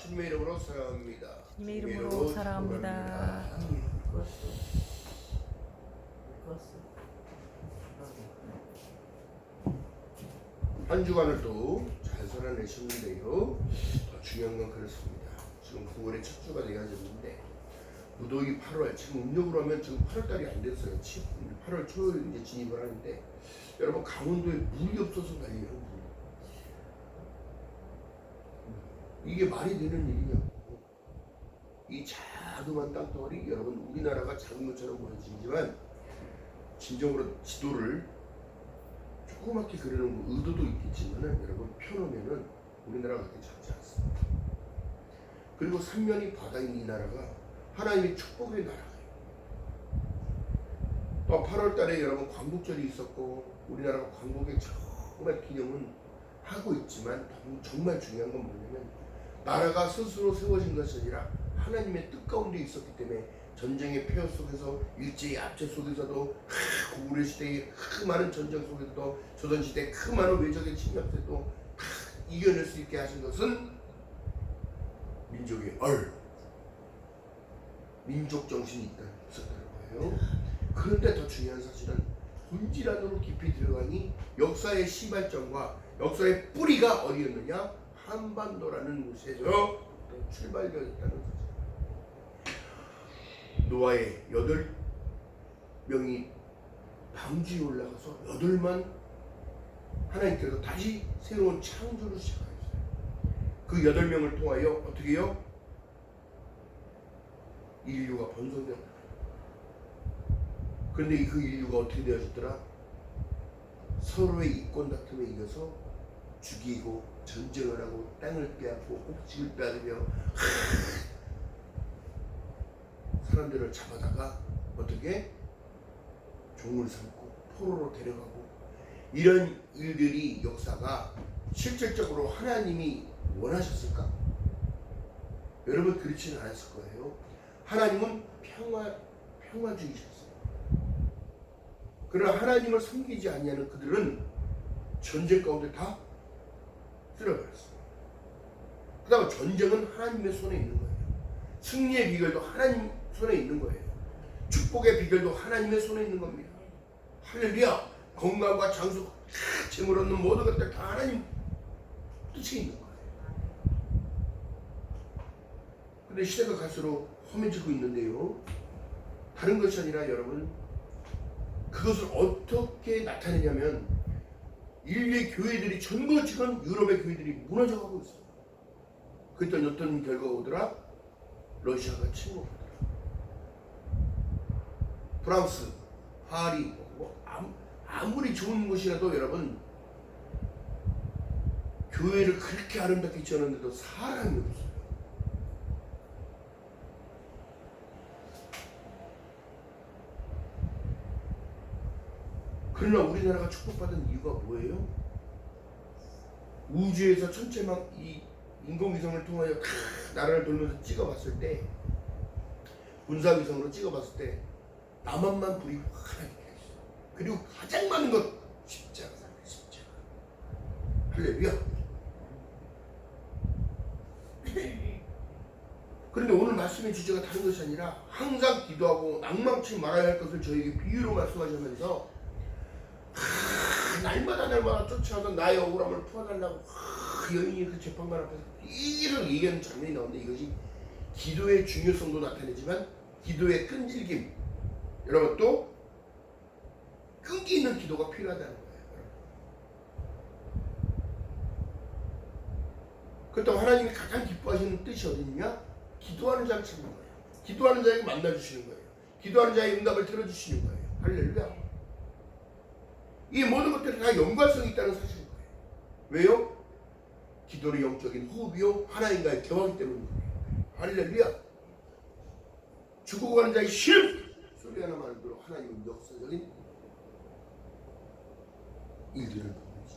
주님의 이름으로 사랑합니다. 주님의 이름으로 사랑합니다. 한 주간을 또 잘 살아내셨는데요. 더 중요한 건 그렇습니다. 지금 9월의 첫 주가 되어졌는데 무더위 8월, 지금 음력으로 하면 지금 8월달이 안 됐어요. 8월 초에 이제 진입을 하는데 여러분 강원도에 물이 없어서 난리예요. 이게 말이 되는 일이냐고. 이 자그마한 땅덩어리, 여러분 우리나라가 작은 것처럼 보여지지만 진정으로 지도를 조그맣게 그리는 의도도 있겠지만은 여러분 펴놓으면은 우리나라가 그렇게 작지 않습니다. 그리고 삼면이 바다인 이 나라가 하나님의 축복의 나라예요. 또 8월달에 여러분 광복절이 있었고 우리나라가 광복의 정말 기념은 하고 있지만 정말 중요한 건 뭐냐면 나라가 스스로 세워진 것이 아니라 하나님의 뜻 가운데 있었기 때문에 전쟁의 폐허 속에서 일제의 압제 속에서도 고구려 시대의 많은 전쟁 속에서도 조선시대의 많은 외적의 침략 때도 이겨낼 수 있게 하신 것은 민족의 민족 정신이 있었다는 거예요. 그런데 더 중요한 사실은 본질 안으로 깊이 들어가니 역사의 시발점과 역사의 뿌리가 어디였느냐? 한반도라는 곳에서 출발되었다는 사실. 노아의 8명이 방주에 올라가서 8만 하나님께서 다시 새로운 창조를 시작하셨어요. 그 8명을 통하여 어떻게 해요? 인류가 번성되었다. 그런데 그 인류가 어떻게 되어졌더라? 서로의 이권 다툼에 이어서 죽이고 전쟁을 하고 땅을 빼앗고 옥식을 빼앗으며 사람들을 잡아다가 어떻게 종을 삼고 포로로 데려가고 이런 일들이 역사가 실질적으로 하나님이 원하셨을까? 여러분 그렇지는 않았을 거예요. 하나님은 평화주의셨어요. 그러나 하나님을 섬기지 아니하는 그들은 전쟁 가운데 다 쓸어버렸어요. 그다음 전쟁은 하나님의 손에 있는 거예요. 승리의 비결도 하나님 손에 있는 거예요. 축복의 비결도 하나님의 손에 있는 겁니다. 할렐루야. 건강과 장수, 재물 얻는 모든 것들 다 하나님 뜻에 있는 거예요. 근데 시대가 갈수록 험해지고 있는데요. 다른 것이 아니라 여러분 그것을 어떻게 나타내냐면 인류의 교회들이 전거지간 유럽의 교회들이 무너져가고 있어요. 그때 어떤 결과가 오더라? 러시아가 침공하더라. 프랑스, 파리, 아무리 좋은 곳이라도 여러분 교회를 그렇게 아름답게 지었는데도 사람이 없어요. 그러나 우리나라가 축복받은 이유가 뭐예요? 우주에서 천체막 이 인공위성을 통하여 다 나라를 돌면서 찍어봤을 때 군사위성으로 찍어봤을 때 남한만 불이 환하게 있어. 그리고 가장 많은 것 십자가. 할렐루야. 그런데 오늘 말씀의 주제가 다른 것이 아니라 항상 기도하고 낭망치 말아야 할 것을 저에게 비유로 말씀하시면서 날마다 쫓아오던 나의 억울함을 풀어달라고 여인이 그 재판관 앞에서 이런 얘기하는 장면이 나오는데 이것이 기도의 중요성도 나타내지만 기도의 끈질김, 여러분 또 끈기 있는 기도가 필요하다는 거예요. 그렇다고 하나님이 가장 기뻐하시는 뜻이 어디냐? 기도하는 자를 찾는 거예요. 기도하는 자에게 만나주시는 거예요. 기도하는 자의 응답을 들어주시는 거예요. 할렐루야. 이 모든 것들이 다 연관성이 있다는 사실인 거예요. 왜요? 기도는 영적인 호흡이요 하나님과의 대화이기 때문입니다. 할렐루야. 죽어가는 자의 심 소리 하나만 들어 하나님은 역사적인 일들을 보내지.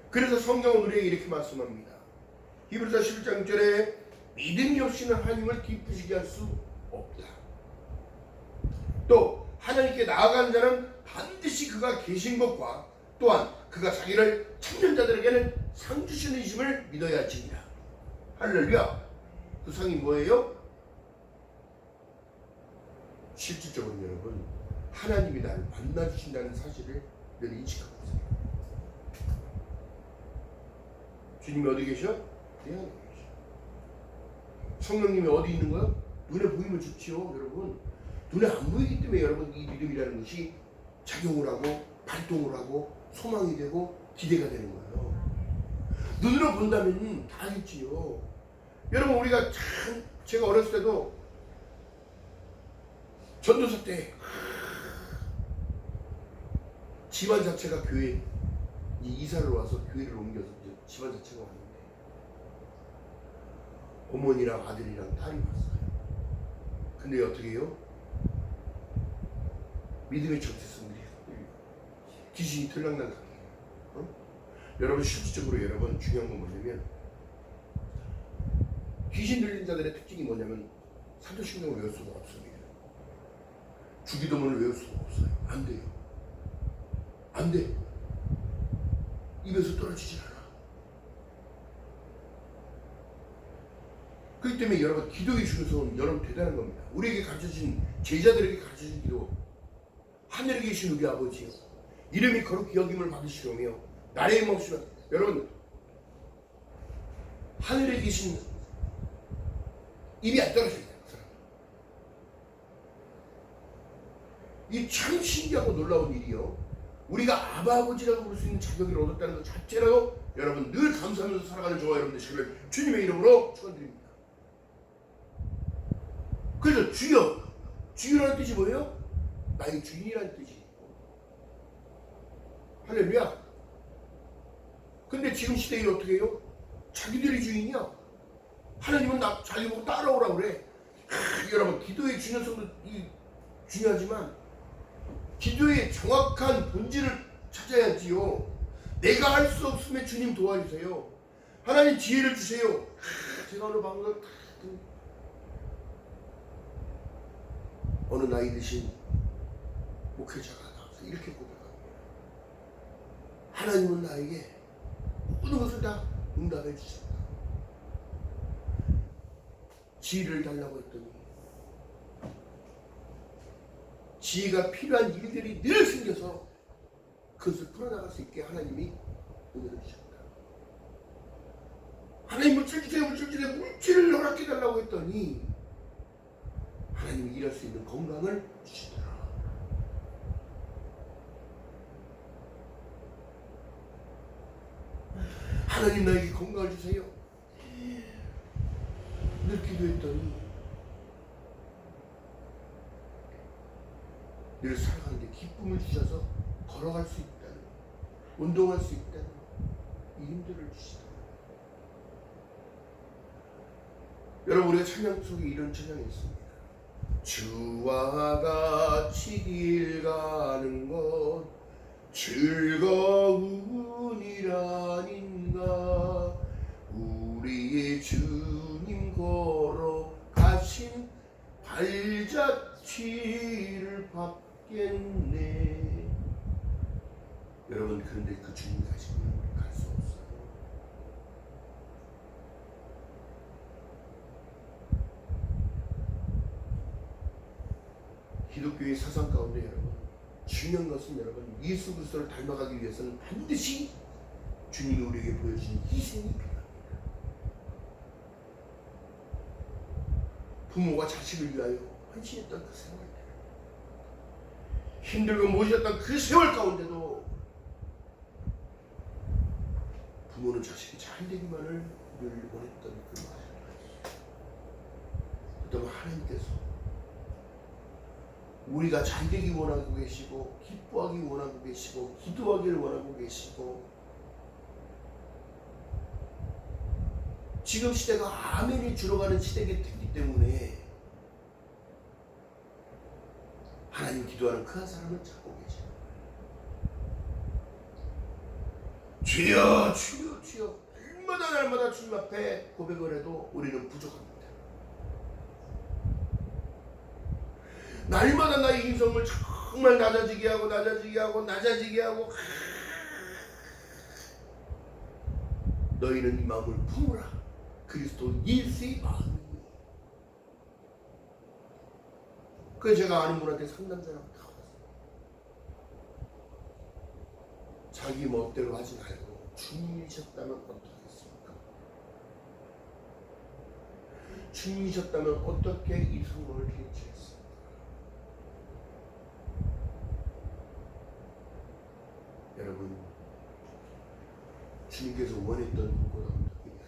그래서 성경은 우리에게 이렇게 말씀합니다. 히브리서 11장 6절에 믿음이 없이는 하나님을 기쁘시게 할 수 없다. 또 하나님께 나아가는 자는 반드시 그가 계신 것과 또한 그 그가 자기를 찾는 자들에게는 상 주시는 이심을 믿어야 할지니라. 할렐루야. 그 상이 뭐예요? 실질적으로 여러분, 하나님이 나를 만나주신다는 사실을 늘 인식하고 있어요. 주님이 어디 계셔? 내 안에 계셔. 성령님이 어디 있는 거요? 눈에 보이면 좋지요, 여러분. 눈에 안 보이기 때문에 여러분 이 믿음이라는 것이 작용을 하고 발동을 하고 소망이 되고 기대가 되는 거예요. 눈으로 본다면 다 알겠지요. 여러분 우리가 참, 제가 어렸을 때도 전도사 때 집안 자체가 교회 이사를 와서 교회를 옮겨서 이제 집안 자체가 왔는데 어머니랑 아들이랑 딸이 왔어요. 근데 어떻게 해요? 믿음의 정체성들이 귀신이 들락날락 해요. 여러분 실질적으로 여러분 중요한 건 뭐냐면 귀신 들린 자들의 특징이 뭐냐면 사도신경을 외울 수가 없습니다. 주기도문을 외울 수가 없어요. 안 돼요. 안 돼. 입에서 떨어지질 않아. 그렇기 때문에 여러분 기도의 중요성은 여러분 대단한 겁니다. 우리에게 가르쳐진 제자들에게 가르쳐진 기도, 하늘에 계신 우리 아버지요 이름이 거룩히 여김을 받으시려며 나라의 몫이면 여러분 하늘에 계신 입이 안 떨어져요. 이 참 신기하고 놀라운 일이요. 우리가 아버지라고 부를 수 있는 자격을 얻었다는 것 자체로 여러분 늘 감사하면서 살아가는 저와 여러분 되시기를 주님의 이름으로 축원드립니다. 그래서 주여, 주여라는 뜻이 뭐예요? 나의 주인이라는 뜻이. 할렐루야. 근데 지금 시대에 어떻게 해요? 자기들이 주인이야. 하나님은 자기 보고 따라오라고 그래. 여러분 기도의 중요성도 중요하지만 기도의 정확한 본질을 찾아야지요. 내가 할 수 없으면 주님 도와주세요. 하나님 지혜를 주세요. 제가 오늘 방금 어느 나이 드신 목회자가 나와서 이렇게 고백합니다. 하나님은 나에게 모든 것을 다 응답해 주셨다. 지혜를 달라고 했더니 지혜가 필요한 일들이 늘 생겨서 그것을 풀어나갈 수 있게 하나님이 은혜를 주셨다. 하나님 물질 주세요, 물질 주세요, 물질을 허락해 달라고 했더니 하나님이 일할 수 있는 건강을 주시더라. 하나님 나에게 건강을 주세요. 늘 기도했더니 늘 살아가는데 기쁨을 주셔서 걸어갈 수 있다는, 운동할 수 있다는 이 힘들을 주시더라. 여러분 우리가 찬양 속에 이런 찬양이 있습니다. 주와 같이 길 가는 것 즐거운 일 아닌가. 우리의 주님 걸어가신 발자취를 밟겠네. 여러분 그런데 그 주님 가시면 우리 갈 수 없어요. 기독교의 사상 가운데 여러분 중요한 것은 여러분 예수 그리스도를 닮아가기 위해서는 반드시 주님이 우리에게 보여주신 희생이 필요합니다. 부모가 자식을 위하여 헌신했던 그 세월, 힘들고 모셨던 그 세월 가운데도 부모는 자식이 잘 되기만을 늘 원했던 그 마음. 그다음에 하나님께서 우리가 잘 되기 원하고 계시고 기뻐하기 원하고 계시고 기도하기를 원하고 계시고 지금 시대가 아멘이 줄어가는 시대이기 때문에 하나님 기도하는 그 한 사람을 찾고 계셔요. 주여 주여 주여 날마다 주님 앞에 고백을 해도 우리는 부족합니다. 날마다 나의 인성을 정말 낮아지게 하고 너희는 이 마음을 품으라. 그리스도 예수의 마음이요. 그래서 제가 아는 분한테 상담사라고 다 왔어요. 자기 멋대로 하지 말고 주님이셨다면 어떻겠습니까? 주님이셨다면 어떻게 이 성공을 개최했습니까? 여러분, 주님께서 원했던 것보다 어떻게 아닙니다.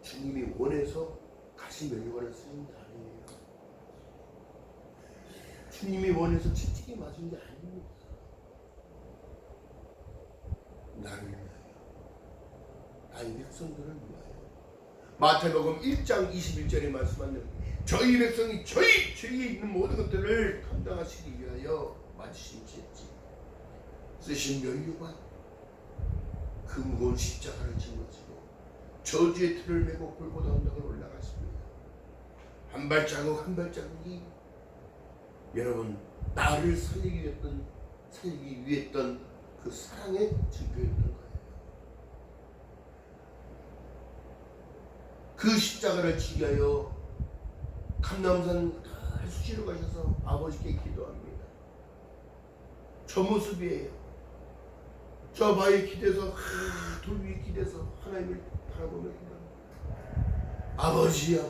주님이 원해서 가시 멸류관을 쓰신 게 아니에요. 주님이 원해서 채찍에 맞은 게 아닙니다. 나를 위하여, 나의 백성들을 위하여. 마태복음 1장 21절에 말씀하는 저희 백성이 저희 죄에 있는 모든 것들을 감당하시기 위하여 맞으신 채찍, 쓰신 멸류관, 그 무거운 십자가를 짊어지고 저주의 틀을 메고 골고다 언덕을 올라가십니다. 한 발자국 한 발자국이 여러분 나를 살리기 위했던 그 사랑의 증거였던 거예요. 그 십자가를 지기 위하여 감람산 수시로 가셔서 아버지께 기도합니다. 저 모습이에요. 저 바위에 기대서 돌 위에 기대서 하나님을 바라보며 기도합니다. 아버지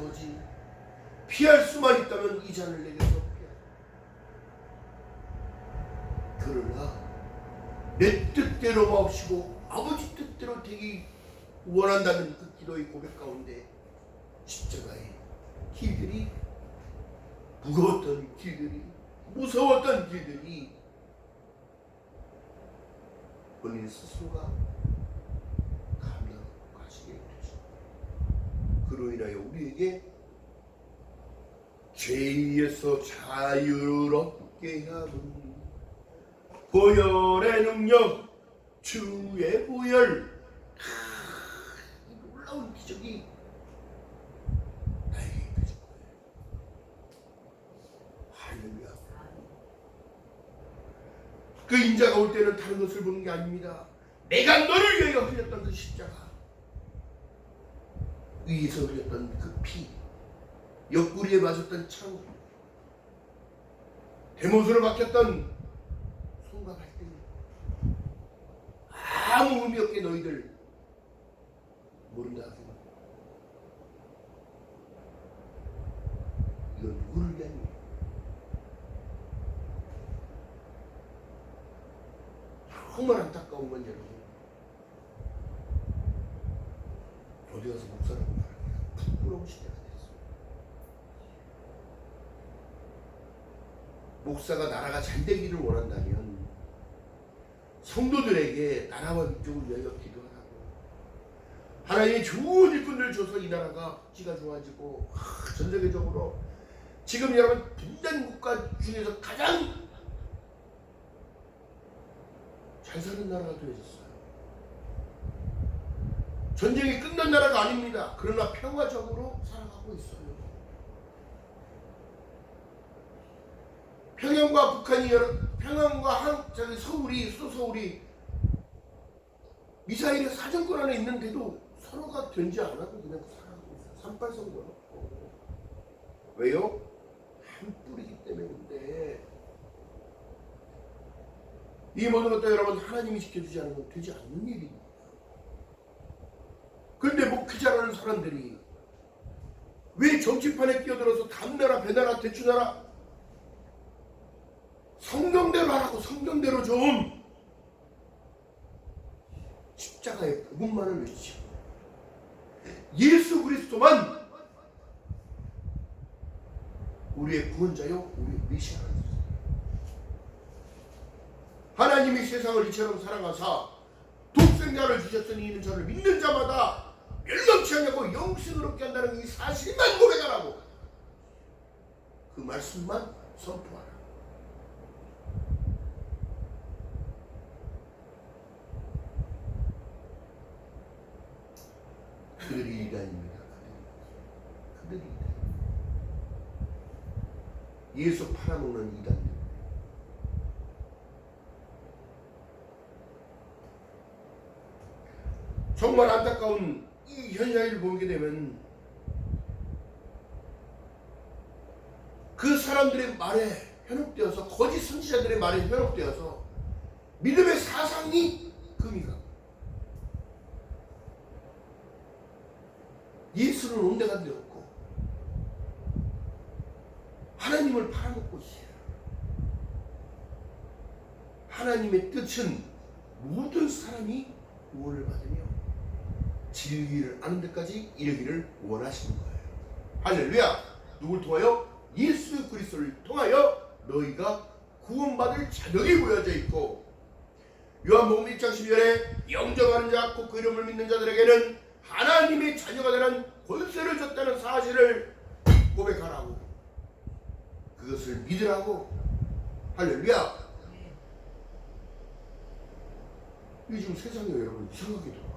피할 수만 있다면 이 잔을 내게서 피하라. 그러나 내 뜻대로 마옵시고 아버지 뜻대로 되기 원한다는 그 기도의 고백 가운데 십자가의 길들이 무거웠던 길들이 무서웠던 길들이 본인 스스로가 감당하고 가시게 되십니다. 그로 인하여 우리에게 죄에서 자유롭게 하는 보혈의 능력, 주의 보혈, 이 놀라운 기적이 나에게 있으신 거예요. 할렐루야. 그 인자가 올 때는 다른 것을 보는 게 아닙니다. 내가 너를 위하여 흘렸던 그 십자가, 위에서 흘렸던 그 피, 옆구리에 맞았던 창, 대못으로 박혔던 손과 발등이 아무 의미 없게 너희들 모른다 하지만 이건 누구를 위한 일이야? 정말 안타까운 건 여러분, 어디 가서 목사라고 말하기가 부끄러운 시대가 됐어. 목사가 나라가 잘 되기를 원한다면 성도들에게 나라와 민족을 위하여 기도하라고, 하나님의 좋은 일꾼들을 줘서 이 나라가 복지가 좋아지고 전 세계적으로 지금 여러분 분단 국가 중에서 가장 잘 사는 나라가 되어졌어요. 전쟁이 끝난 나라가 아닙니다. 그러나 평화적으로 살아가고 있어요. 평양과 북한이 평양과 서울이 수도서울이 미사일의 사정권 안에 있는데도 서로가 되지 않아도 그냥 살아가고 있어요. 38선거 놓고. 왜요? 한 뿌리기 때문인데, 이 모든 것도 여러분 하나님이 지켜주지 않으면 되지 않는 일입니다. 그런데 목회자라는 사람들이 왜 정치판에 끼어들어서 담나라 배나라 대추나라 성경대로 하라고, 성경대로 좀 십자가의 복음만을 외치고 예수 그리스도만 우리의 구원자요 우리의 메시아라는 것입니다. 하나님이 세상을 이처럼 사랑하사 독생자를 주셨으니 이는 저를 믿는 자마다 멸망치 않냐고 영생을 얻게 한다는 이 사실만 고백하라고, 그 말씀만 선포하라. 그들이 이단입니다. 그들이 이단. 예수 팔아먹는 이단들. 정말 안타까운 이 현상을 보게 되면 그 사람들의 말에 현혹되어서, 거짓 선지자들의 말에 현혹되어서 믿음의 사상이 금이 가고 예수는 온데간데 없고 하나님을 팔아먹고 있어요. 하나님의 뜻은 모든 사람이 구원을 받으며 진리를 아는 데까지 이르기를 원하시는 거예요. 할렐루야. 누굴 통하여? 예수 그리스도를 통하여 너희가 구원받을 자격이 부여져 있고, 요한복음 1장 12절에 영접하는 자 곧 그 이름을 믿는 자들에게는 하나님의 자녀가 되는 권세를 줬다는 사실을 고백하라고, 그것을 믿으라고. 할렐루야. 요즘 세상에 여러분 이상하게 돌아.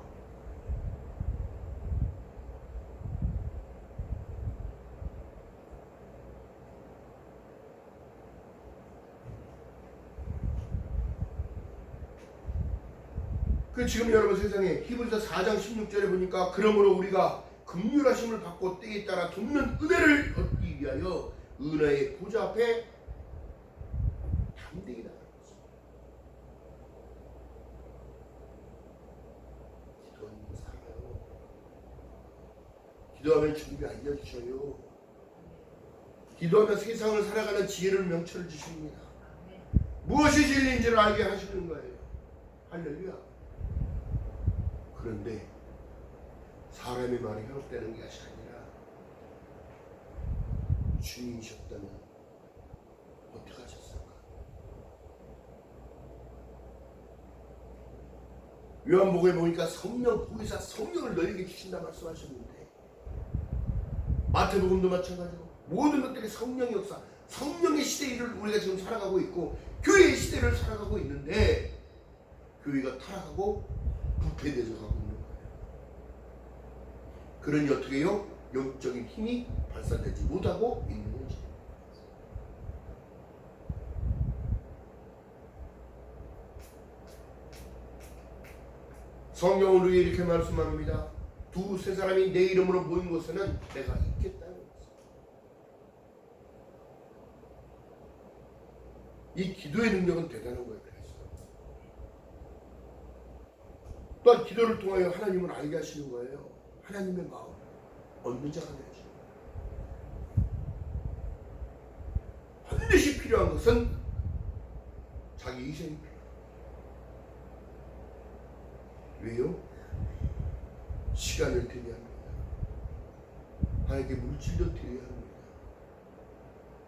그 지금 여러분 세상에 히브리서 4장 16절에 보니까 그러므로 우리가 긍휼하심을 받고 때에 따라 돕는 은혜를 얻기 위하여 은혜의 보좌 앞에 담대히 나가는 거죠. 기도하면 살아요. 기도하면 준비 알려주셔요. 기도하면 세상을 살아가는 지혜를 명철을 주십니다. 무엇이 진리인지를 알게 하시는 거예요. 할렐루야. 그런데 사람의 말이 현혹되는 것이 아니라 주님이셨다면 어떻게 하셨을까? 요한복음에 보니까 성령, 보혜사 성령을 너에게 주신다 말씀하셨는데, 마태복음도 마찬가지고 모든 것들이 성령의 역사, 성령의 시대를 우리가 지금 살아가고 있고 교회의 시대를 살아가고 있는데, 교회가 타락하고 부패되어 가고 있는 거예요. 그러니 어떻게 해요? 영적인 힘이 발산되지 못하고 있는 거지. 성경은 우리에게 이렇게 말씀합니다. 두세 사람이 내 이름으로 모인 곳에는 내가 있겠다는 거죠. 이 기도의 능력은 대단한 거예요. 또한 기도를 통하여 하나님을 알게 하시는 거예요. 하나님의 마음 얻는 자가 되죠. 반드시 필요한 것은 자기 희생이 필요해요. 왜요? 시간을 드려야 합니다. 하나님께 물질도 드려야 합니다.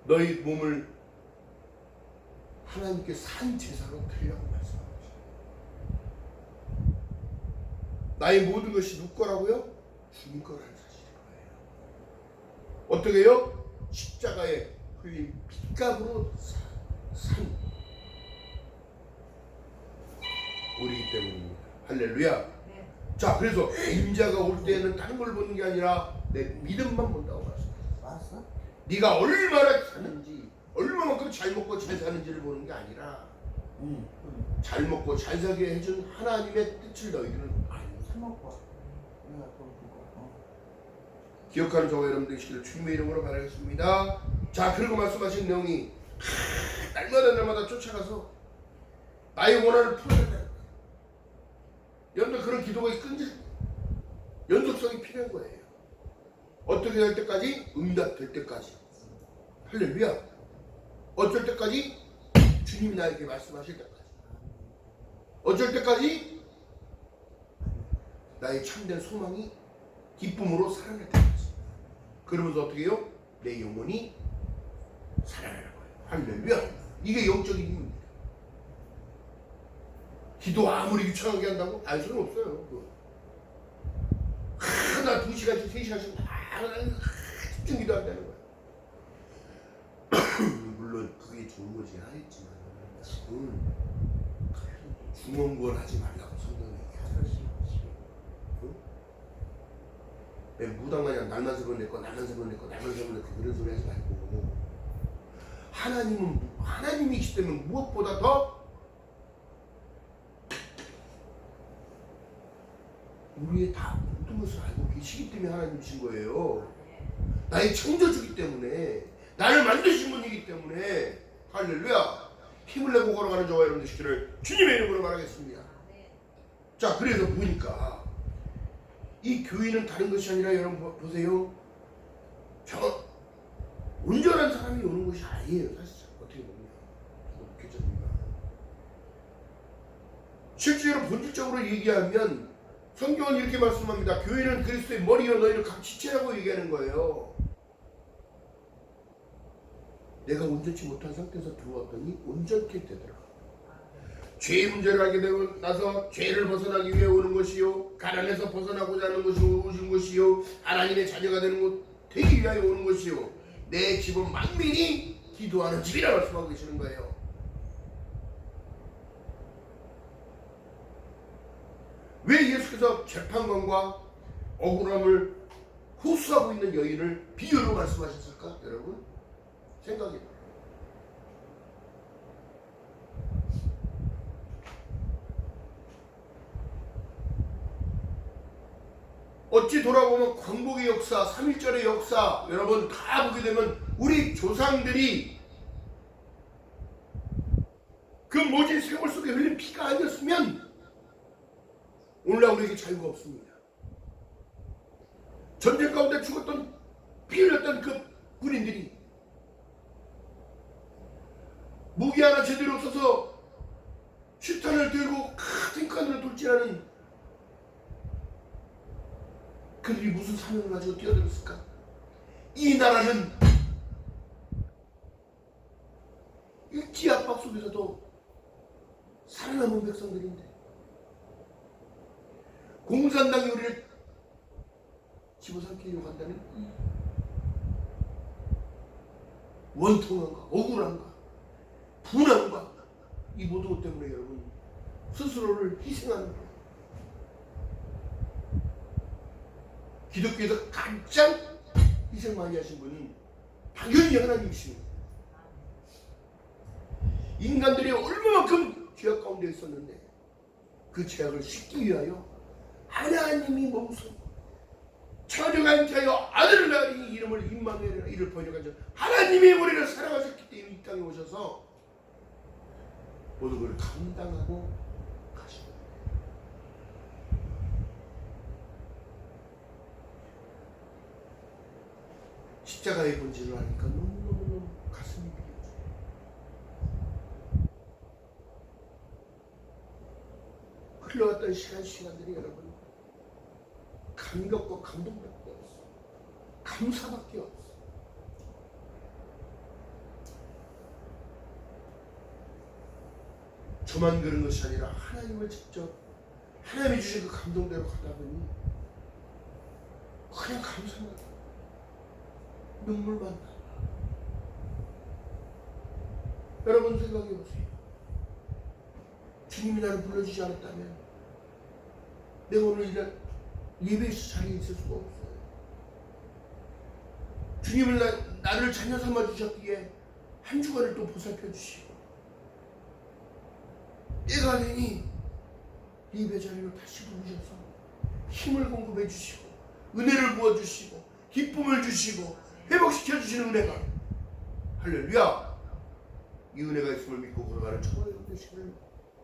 너희 몸을 하나님께 산 제사로 드리라고 말씀합니다. 나의 모든 것이 누구 거라고요? 주님 거라는 사실인 거예요. 어떻게 해요? 십자가에 흘린 핏값으로 산 우리이기 때문입니다. 할렐루야. 네. 자, 그래서 인자가 올 때에는 다른 걸 보는 게 아니라 내 믿음만 본다고 말씀하셨어요. 네가 얼마나 사는지, 얼마만큼 잘 먹고 잘 사는지를 보는 게 아니라 잘 먹고 잘 살게 해준 하나님의 뜻을 너희들은 알고 기억하는 저와 여러분들 되시기를 주님의 이름으로 바라겠습니다. 자, 그리고 말씀하신 내용이 날마다 쫓아가서 나의 원한을 풀어낸다. 여러분들 그런 기도가 연속성이 필요한 거예요. 어떻게 될 때까지? 응답될 때까지. 할렐루야. 어쩔 때까지? 주님이 나에게 말씀하실 때까지. 어쩔 때까지? 나의 참된 소망이 기쁨으로 살아날 때까지. 그러면서 어떻게 해요? 내 영혼이 살아나는 거예요. 할렐루야. 이게 영적인 힘입니다. 기도 아무리 유창하게 한다고 알 수는 없어요. 하나 2시간씩 3시간씩 집중 기도한다는 거예요. 물론 그게 좋은 거지 하겠지만 중원구원 하지 말라고 성경에 얘기하잖아요. 왜 무당마냥 날만 세번 냈고 날만 세번 냈고 날만 세번 냈고 그런 소리 하지 말고, 하나님이시기 때문에 무엇보다 더 우리의 다 모든 것을 알고 계시기 때문에 하나님 주신 거예요. 나의 창조주기 때문에, 나를 만드신 분이기 때문에. 할렐루야. 힘을 내고 걸어가는 저와 여러분 되시기를 주님의 이름으로 말하겠습니다. 자, 그래서 보니까 이 교회는 다른 것이 아니라, 여러분 보세요, 온전한 사람이 오는 것이 아니에요. 사실 어떻게 보면 교회입니다. 실제로 본질적으로 얘기하면 성경은 이렇게 말씀합니다. 교회는 그리스도의 머리여 너희를 각 지체라고 얘기하는 거예요. 내가 온전치 못한 상태에서 들어왔더니 온전케 되더라. 죄의 문제를 알게 되고 나서 죄를 벗어나기 위해 오는 것이요, 가난에서 벗어나고자 하는 것이요, 오신 것이요, 하나님의 자녀가 되는 것 되기 위하여 오는 것이요, 내 집은 만민이 기도하는 집이라 말씀하고 계시는 거예요. 왜 예수께서 재판관과 억울함을 호소하고 있는 여인을 비유로 말씀하셨을까? 여러분 생각해. 어찌 돌아보면 광복의 역사, 3.1절의 역사, 여러분 다 보게 되면 우리 조상들이 그 모진 세월 속에 흘린 피가 아니었으면 오늘날 우리에게 자유가 없습니다. 전쟁 가운데 죽었던, 피 흘렸던 그 군인들이 무기 하나 제대로 없어서 슈탄을 들고 탱크안으로 돌진하는 그들이 무슨 사명을 가지고 뛰어들었을까? 이 나라는 일제 압박 속에서도 살아남은 백성들인데, 공산당이 우리를 집어삼키려고 한다는 이 원통함과 억울함과 분함과 이 모든 것 때문에 여러분 스스로를 희생하는 거예요. 기독교에서 가장 희생 많이 하신 분은 당연히 하나님이십니다. 인간들이 얼마만큼 죄악 가운데 있었는데 그 죄악을 씻기 위하여 하나님이 몸소 처녀가 인자여 아들을 낳으니 이름을 임마누엘이라, 이를 번역한 자 하나님이 우리를 사랑하셨기 때문에 이 땅에 오셔서 모든 것을 감당하고 가신 거예요. 십자가의 본질을 아니까 너무너무 가슴이 비려져요. 흘러갔던 시간들이 여러분 감격과 감동밖에 없어. 감사밖에 없어. 저만 그런 것이 아니라 하나님을 직접, 하나님이 주신 그 감동대로 가다 보니 그냥 감사합니다. 눈물만 나. 여러분 생각해 보세요. 주님이 나를 불러주지 않았다면 내가 오늘 이런 예배 자리에 있을 수가 없어요. 주님은 나를 자녀 삼아 주셨기에 한 주간을 또 보살펴 주시고, 때가 되니 예배 자리로 다시 부르셔서 힘을 공급해 주시고, 은혜를 부어 주시고, 기쁨을 주시고, 회복시켜 주시는 은혜가, 할렐루야, 이 은혜가 있음을 믿고 걸어가는 저와 여러분 되시기를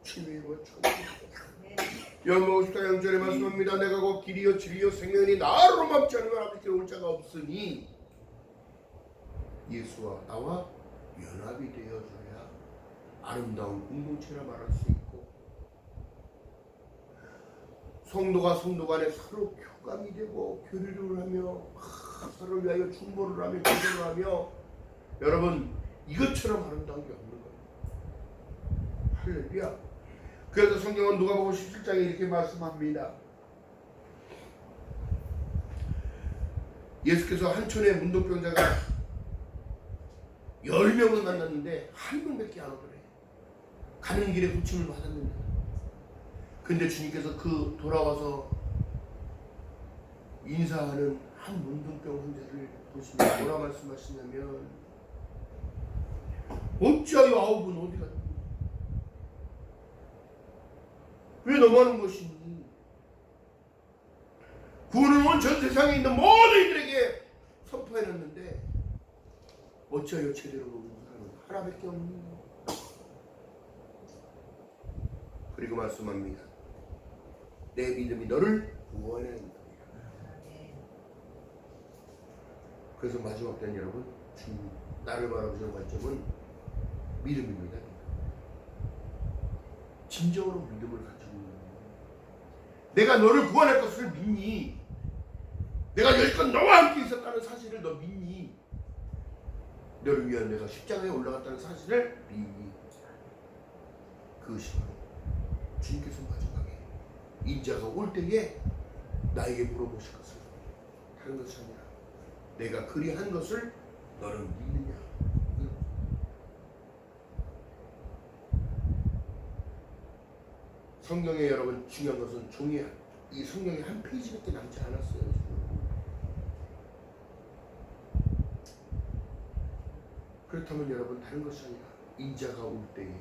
주님의 이름으로 축원합니다. 요한복음 14장 6절에 말씀합니다. 내가 곧 길이요 진리요 생명이니 나로 맘지 않으면 아버지께 올 자가 없으니, 예수와 나와 연합이 되어줘야 아름다운 공동체라 말할 수 있고, 성도가 성도 간에 서로 교감이 되고 교류를 하며 서로를 위하여 중보를 하며 기도를 하며, 여러분 이것처럼 아름다운 게 없는 거예요. 할렐루야. 그래서 성경은 누가복음 17장에 이렇게 말씀합니다. 예수께서 한촌의 문둥병자가 10명을 만났는데 한 명밖에 안 오더래. 가는 길에 고침을 받았는데, 근데 주님께서 그 돌아와서 인사하는 한 문둥병 환자를 보시면 뭐라 말씀하시냐면, 어찌하여 9은 어디 갔니? 왜 너만 온 것이니? 구원은 온 전 세상에 있는 모든 이들에게 선포해놨는데 어찌하여 제대로 모르는 사람은 하나밖에 없니? 그리고 말씀합니다. 내 믿음이 너를 구원한다. 그래서 마지막 때는 여러분, 주님 나를 바라보시는 관점은 믿음입니다. 진정으로 믿음을 가지고 있는 거예요. 내가 너를 구원할 것을 믿니? 내가 여지껏 너와 함께 있었다는 사실을 너 믿니? 너를 위한 내가 십자가에 올라갔다는 사실을 믿니? 그것이 바로 주님께서 마지막에 인자가 올 때에 나에게 물어보실 것을 다른 것이 아니라 내가 그리한 것을 너는 믿느냐? 성경에 여러분 중요한 것은 종이야. 이 성경에 한 페이지밖에 남지 않았어요. 그렇다면 여러분 다른 것이 아니라 인자가 올 때에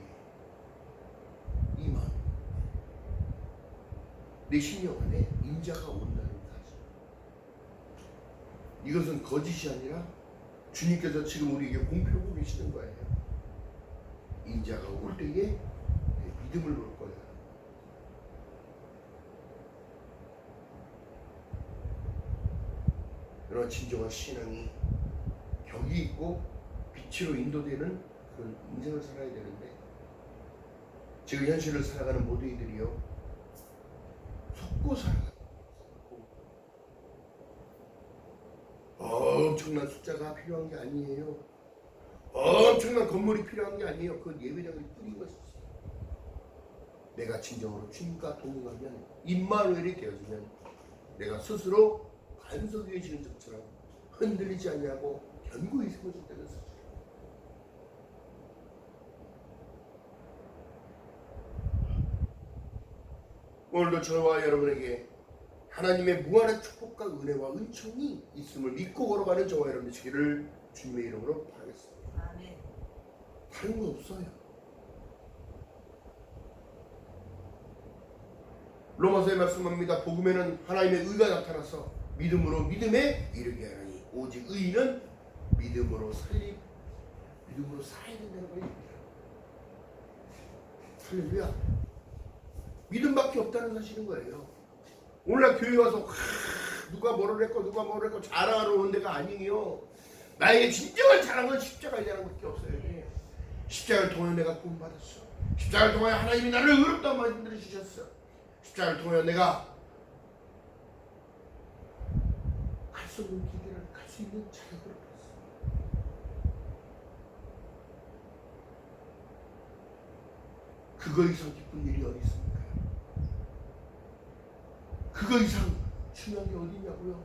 이 마음 내 심령 안에 인자가 온다는 사실. 이것은 거짓이 아니라 주님께서 지금 우리에게 공표하고 계시는 거예요. 인자가 올 때에 내 믿음을 놓을 거야. 그러나 진정한 신앙이 격이 있고 빛으로 인도되는 그런 인생을 살아야 되는데 지금 현실을 살아가는 모든 이들이요 속고 살아가는 엄청난 숫자가 필요한 게 아니에요. 엄청난 건물이 필요한 게 아니에요. 그건 예배당을 뿌린 것이지. 내가 진정으로 주님과 동행하면 임마누엘이 되어지면 내가 스스로 반석 위에 지는 것처럼 흔들리지 아니하고 견고히 세워진다는 사실. 오늘도 저와 여러분에게 하나님의 무한한 축복과 은혜와 은총이 있음을 믿고 걸어가는 저와 여러분 되시기를 주님의 이름으로 바라겠습니다. 아멘. 다른 거 없어요. 로마서에 말씀합니다. 복음에는 하나님의 의가 나타나서 믿음으로 믿음에 이르게 하나니 오직 의인은 믿음으로 살아야 된다는 거예요. 할렐루야. 믿음밖에 없다는 사실인 거예요. 오늘날 교회 와서 누가 뭐를 했고 자랑하러 오는 데가 아니에요. 나에게 진정한 자랑은 십자가의 자랑밖에 없어요. 십자가를 통해 내가 구원받았어. 십자가를 통해 하나님이 나를 의롭다고 만들어 주셨어. 십자가를 통해 내가 갈 수 없는 길을 갈 수 있는 자격을 받았어. 그거 이상 기쁜 일이 어디 있습니까? 그거 이상 중요한 게 어디 있냐고요?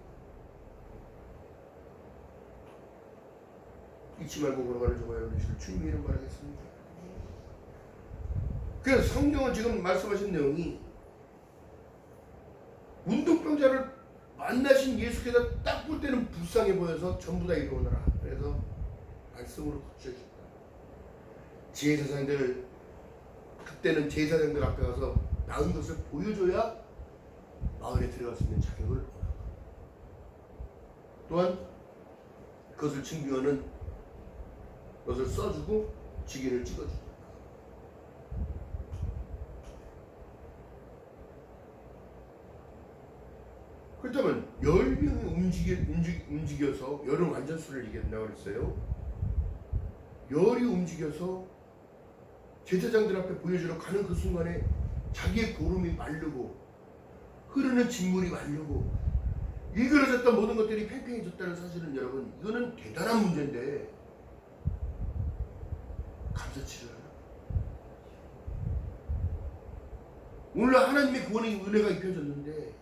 잊지 말고 걸어가는 저와 여러분들 주님의 이름 바라겠습니다. 그래서 성경은 지금 말씀하신 내용이 운동병자를 만나신 예수께서 딱 볼 때는 불쌍해 보여서 전부 다 이루어라. 그래서 말씀으로 고쳐주셨다. 제사장들 그때는 제사장들 앞에 가서 나은 것을 보여줘야 마을에 들어갈 수 있는 자격을 얻었다. 또한 그것을 증명하는 것을 써주고 지게를 찍어준다. 그렇다면 10명이 움직여서 열은 완전수를 얘기한다고 그랬어요. 열이 움직여서 제사장들 앞에 보여주러 가는 그 순간에 자기의 고름이 마르고 흐르는 진물이 마르고 일그러졌던 모든 것들이 팽팽해졌다는 사실은 여러분 이거는 대단한 문제인데 감사치를 하나? 오늘날 하나님의 구원의 은혜가 입혀졌는데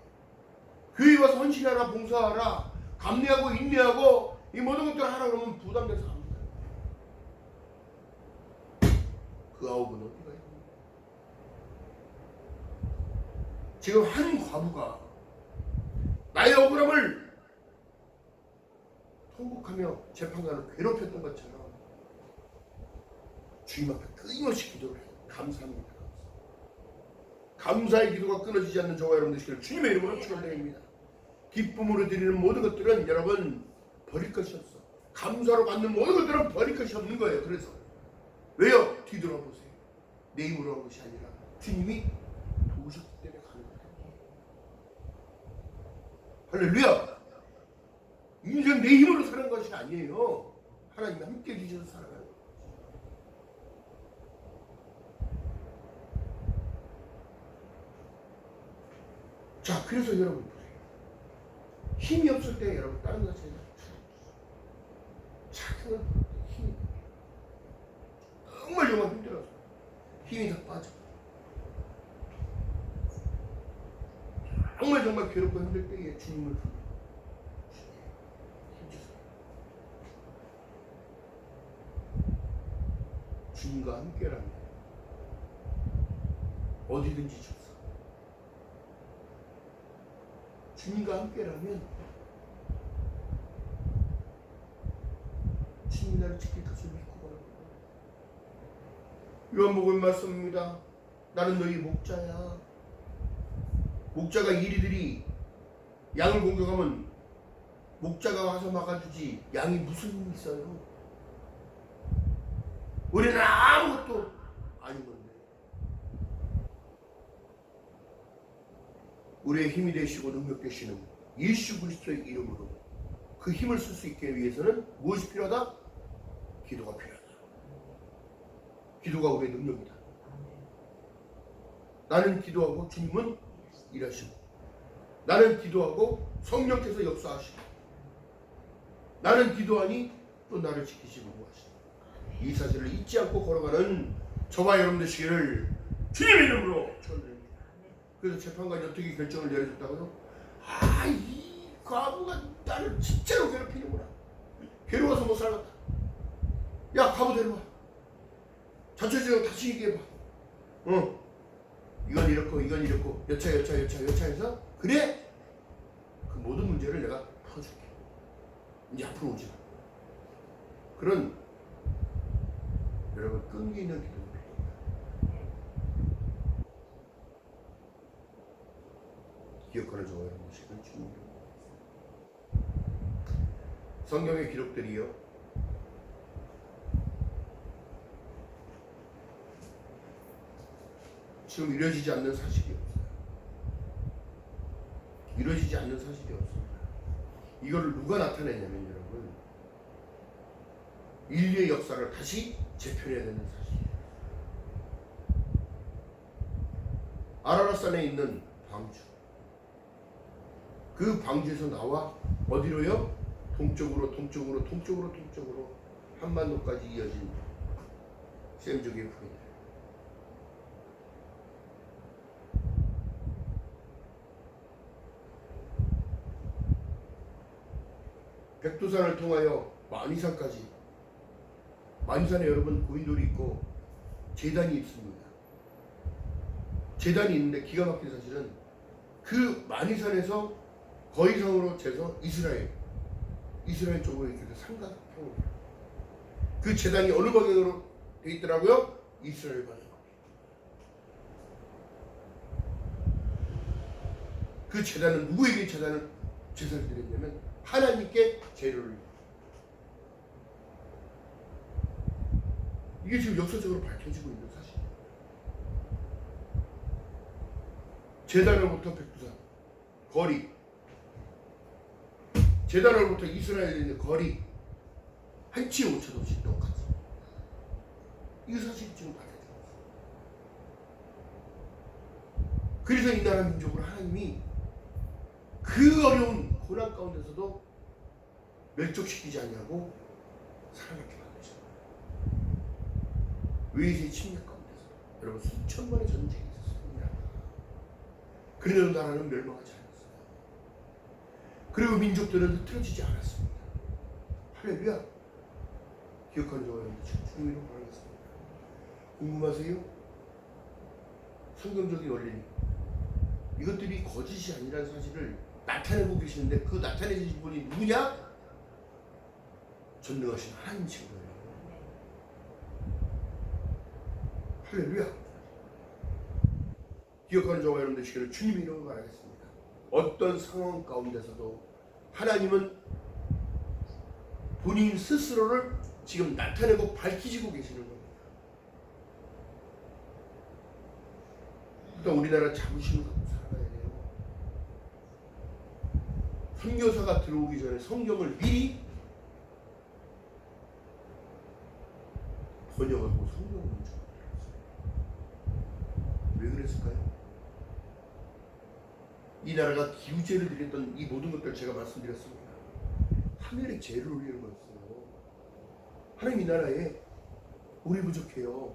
교회 와서 헌신하라 봉사하라 감리하고 인내하고 이 모든 것들을 하라 그러면 부담돼서 합니다. 그 아홉은 어디가 있습니까? 지금 한 과부가 나의 억울함을 통곡하며 재판관을 괴롭혔던 것처럼 주님 앞에 끊임없이 기도를 해요. 감사합니다. 감사의 기도가 끊어지지 않는 저와 여러분 되시기를 주님의 이름으로 축원드립니다. 기쁨으로 드리는 모든 것들은 여러분 버릴 것이 없어. 감사로 받는 모든 것들은 버릴 것이 없는 거예요. 그래서 왜요? 뒤돌아보세요. 내 힘으로 한 것이 아니라 주님이 도우셨기 때문에 가는 거예요. 할렐루야. 인생 내 힘으로 사는 것이 아니에요. 하나님이 함께 해주셔서 살아가는 거예요. 자, 그래서 여러분 보세요. 힘이 없을 때 여러분 다른 것 자체가 착각을 힘이 정말 힘들어서 힘이 다 빠져. 정말 괴롭고 힘들 때에 주님을 부르고 힘주세요. 주님과 함께라면 어디든지 좋습니다. 주님과 함께라면 주님이 나를 지킬 것을 믿고 가는 거예요. 요한복음 말씀입니다. 나는 너희 목자야. 목자가 이리들이 양을 공격하면 목자가 와서 막아주지 양이 무슨 힘이 있어요? 우리는 아무것도 아닌 건데. 우리의 힘이 되시고 능력 되시는 예수 그리스도의 이름으로 그 힘을 쓸 수 있게 위해서는 무엇이 필요하다? 기도가 필요하다. 기도가 우리의 능력이다. 나는 기도하고 주님은 일하시고, 나는 기도하고 성령께서 역사하시고, 나는 기도하니 또 나를 지키시고 하시고, 이 사실을 잊지 않고 걸어가는 저와 여러분 되시기를 주님의 이름으로 축원드립니다. 그래서 재판관이 어떻게 결정을 내려줬다고요? 이 과부가 나를 진짜로 괴롭히는구나. 괴로워서 못 살겠다. 야, 과부 데려와. 자초지종 다시 얘기해봐. 이건 이렇고 여차 해서 그래? 그 모든 문제를 내가 풀어줄게. 이제 앞으로 오지 마. 그런 여러분 끈기 있는 기도가 필요합니다. 기억하는 저와 여러분 시간 주님. 성경의 기록들이요, 지금 이루어지지 않는 사실이 없어요. 이루어지지 않는 사실이 없습니다. 이거를 누가 나타내냐면 여러분, 인류의 역사를 다시 재편해야 되는 사실이에요. 아라랏산에 있는 방주, 그 방주에서 나와 어디로요? 동쪽으로 한반도까지 이어진 셈족의 후예들. 백두산을 통하여 만이산까지, 만이산에 여러분 고인돌이 있고 제단이 있습니다. 제단이 있는데 기가 막힌 사실은 그 만이산에서 거의성으로 재서 이스라엘 쪽으로 이렇게 삼각형으로, 그 제단이 어느 방향으로 돼 있더라고요? 이스라엘 방향. 그 제단은 누구에게 제사를 드렸냐면 하나님께 재료를. 이게 지금 역사적으로 밝혀지고 있는 사실이에요. 제단으로부터 백두산 거리, 제단으로부터 이스라엘에 있는 거리 한치의 오차도 없이 똑같이. 이 사실이 지금 밝혀지고 있어요. 그래서 이 나라 민족을 하나님이 그 어려운 고난 가운데서도 멸족시키지 않냐고 살아남게 만드셨어요. 외세의 침략 가운데서 여러분 수천 번의 전쟁이 있었습니다. 그래도 나라는 멸망하지 않았어요. 그리고 민족들은 흐트러지지 않았습니다. 할렐루야. 기억하는 저와 여러분 주님으로 바라겠습니다. 궁금하세요? 성경적인 원리, 이것들이 거짓이 아니라는 사실을 나타내고 계시는데 그 나타내신 분이 누구냐? 전능하신 하나님이신 거예요. 할렐루야. 기억하는 저와 여러분 되시기를 주님의 이름으로 바라겠습니다. 어떤 상황 가운데서도 하나님은 본인 스스로를 지금 나타내고 밝히시고 계시는 겁니다. 그러니까 우리나라 자부심을 갖고 살아가야 돼요. 선교사가 들어오기 전에 성경을 미리 번역하고 성경을 멈춰. 왜 그랬을까요? 이 나라가 기우제를 드렸던 이 모든 것들 제가 말씀드렸습니다. 하늘에 죄를 올리는 거였어요. 하나님 이 나라에 물이 부족해요.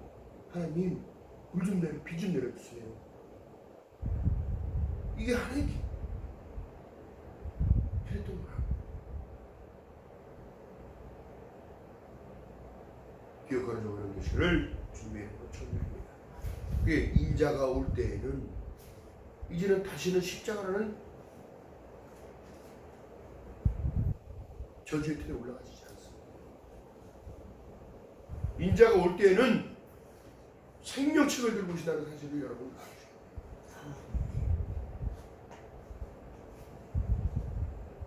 하나님 물 좀 내려, 비 좀 내려주세요. 이게 하나님께 그랬던 거야. 기억하는 그런 것을 준비해 놓습니다. 그게 인자가 올 때에는 이제는 다시는 십자가라는 저주의 틀에 올라가지지 않습니다. 인자가 올 때에는 생명책을 들고 오신다는 사실을 여러분 아시죠?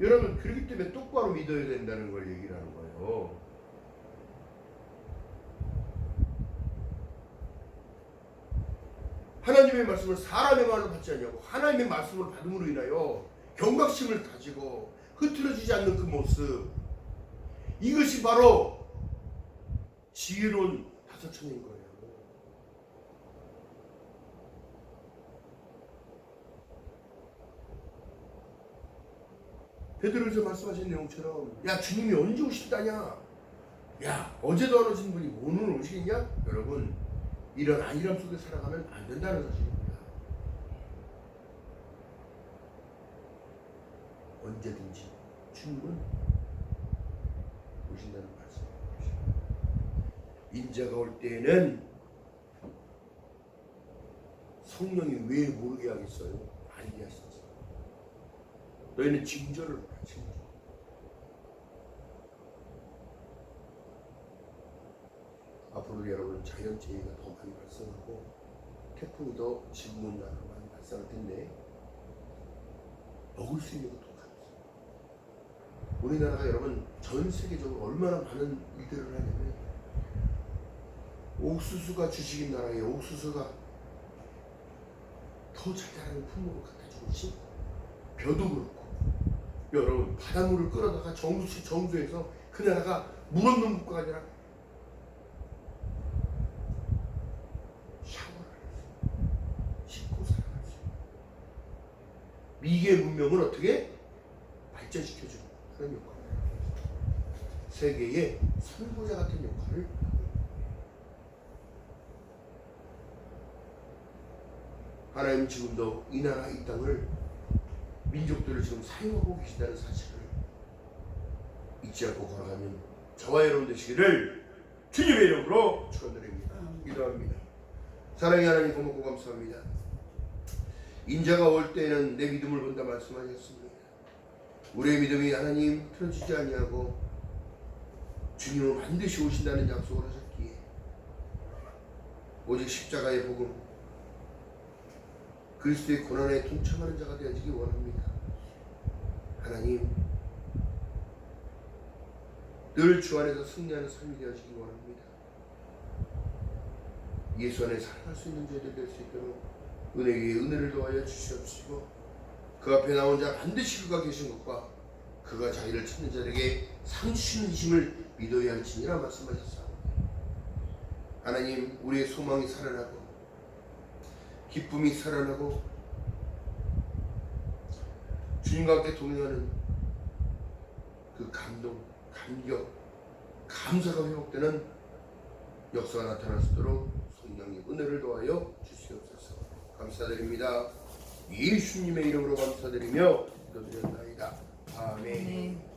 여러분 그렇기 때문에 똑바로 믿어야 된다는 걸 얘기를 하는 거예요. 하나님의 말씀을 사람의 말로 받지 않냐고. 하나님의 말씀을 받음으로 인하여 경각심을 가지고 흐트러지지 않는 그 모습, 이것이 바로 지혜로운 다섯천인 거예요. 베드로에서 말씀하신 내용처럼 야 주님이 언제 오신다냐, 야 어제도 안 오신 분이 오늘 오시겠냐. 여러분 이런 안일함 속에 살아가면 안 된다는 사실입니다. 언제든지 주님은 오신다는 말씀입니다. 인자가 올 때에는 성령이 왜 모르게 하겠어요? 알게 하시죠. 너희는 징조를 보라. 징조. 앞으로 여러분 자연재해가 더 많이 발생하고 태풍이 더 지구 온난화가 많이 발생할 텐데 먹을 수 있는 것도 없어요. 우리나라가 여러분 전 세계적으로 얼마나 많은 일들을 하냐면 옥수수가 주식인 나라에 옥수수가 더 잘 자라는 품목을 갖다 주고 있지. 벼도 그렇고 여러분 바닷물을 끌어다가 정수에서 그 나라가 물 없는 국가가 아니라 미개 문명을 어떻게 발전시켜주는 그런 역할을 세계의 선구자 같은 역할을 하나님 지금도 이 나라 이 땅을 민족들을 지금 사용하고 계신다는 사실을 잊지 않고 걸어가면 저와 여러분 되시기를 주님의 이름으로 축원드립니다. 기도합니다. 사랑의 하나님 고맙고 감사합니다. 인자가 올 때는 내 믿음을 본다 말씀하셨습니다. 우리의 믿음이 하나님 틀어지지 아니하고 주님은 반드시 오신다는 약속을 하셨기에 오직 십자가의 복음 그리스도의 고난에 동참하는 자가 되어지기 원합니다. 하나님 늘 주 안에서 승리하는 삶이 되어지기 원합니다. 예수 안에 살아갈 수 있는 자들 될 수 있도록 은혜 위에 은혜를 더하여 주시옵시고 그 앞에 나온 자 반드시 그가 계신 것과 그가 자기를 찾는 자에게 상 주시는 이심을 믿어야 할지니라 말씀하셨사옵니다. 하나님 우리의 소망이 살아나고 기쁨이 살아나고 주님과 함께 동행하는 그 감동, 감격, 감사가 회복되는 역사가 나타날 수 있도록 성령님 은혜를 더하여 주시옵소서. 감사드립니다. 예수님의 이름으로 감사드리며 기도드렸나이다. 아멘.